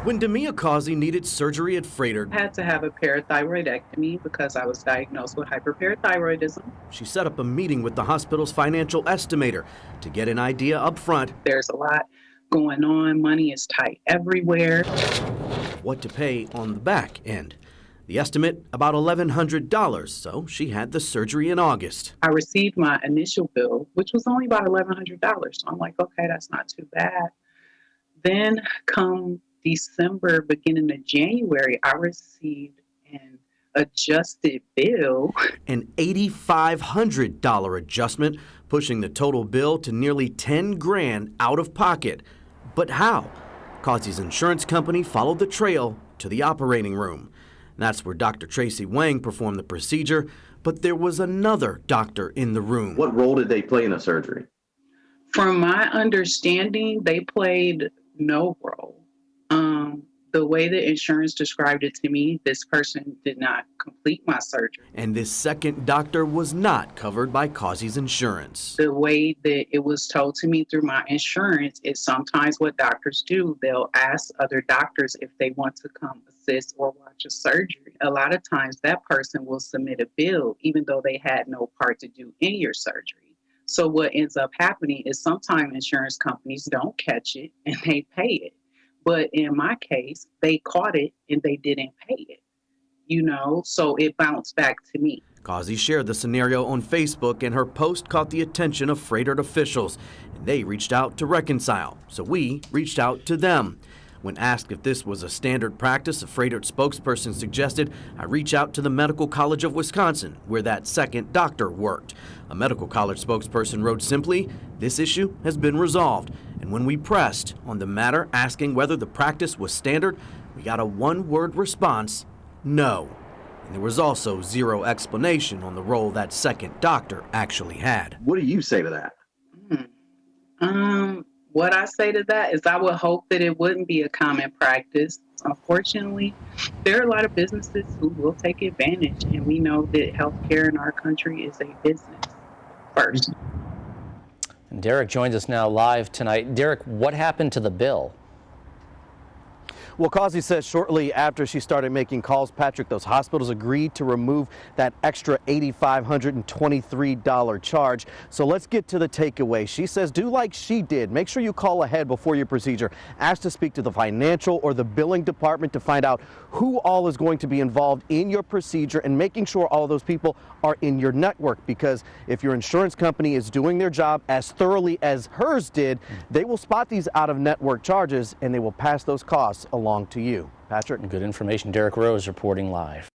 When Demia Causey needed surgery at Freighter, I had to have a parathyroidectomy because I was diagnosed with hyperparathyroidism. she set up a meeting with the hospital's financial estimator to get an idea up front There's a lot going on. Money is tight everywhere. what to pay on the back end. The estimate, about $1,100, so she had the surgery in August. I received my initial bill, which was only about $1,100. So I'm like, okay, that's not too bad. Then come December, beginning of January, I received an adjusted bill. An $8,500 adjustment, pushing the total bill to nearly 10 grand out of pocket. But how? Causey's insurance company followed the trail to the operating room. That's where Dr. Tracy Wang performed the procedure, but there was another doctor in the room. What role did they play in the surgery? From my understanding, they played no role. The way the insurance described it to me, this person did not complete my surgery. And this second doctor was not covered by Causey's insurance. The way that it was told to me through my insurance is sometimes what doctors do, they'll ask other doctors if they want to come assist or watch a surgery. A lot of times that person will submit a bill even though they had no part to do in your surgery. So what ends up happening is sometimes insurance companies don't catch it and they pay it. But in my case, they caught it and they didn't pay it, so it bounced back to me. Causey shared the scenario on Facebook, and her post caught the attention of Freighter officials, and they reached out to reconcile. So we reached out to them. When asked if this was a standard practice, a Freighter spokesperson suggested I reach out to the Medical College of Wisconsin, where that second doctor worked. A medical college spokesperson wrote simply, "This issue has been resolved." And when we pressed on the matter, asking whether the practice was standard, we got a one-word response, no. And there was also zero explanation on the role that second doctor actually had. What do you say to that? What I say to that is I would hope that it wouldn't be a common practice. Unfortunately, there are a lot of businesses who will take advantage, and we know that healthcare in our country is a business first. And Derek joins us now live tonight. Derek, what happened to the bill? Well, Causey says shortly after she started making calls, Patrick, those hospitals agreed to remove that extra $8,523 charge. So let's get to the takeaway. She says do like she did. Make sure you call ahead before your procedure. Ask to speak to the financial or the billing department to find out who all is going to be involved in your procedure and making sure all of those people are in your network, because if your insurance company is doing their job as thoroughly as hers did, they will spot these out-of-network charges and they will pass those costs along to you. Patrick? Good information. Derek Rose reporting live.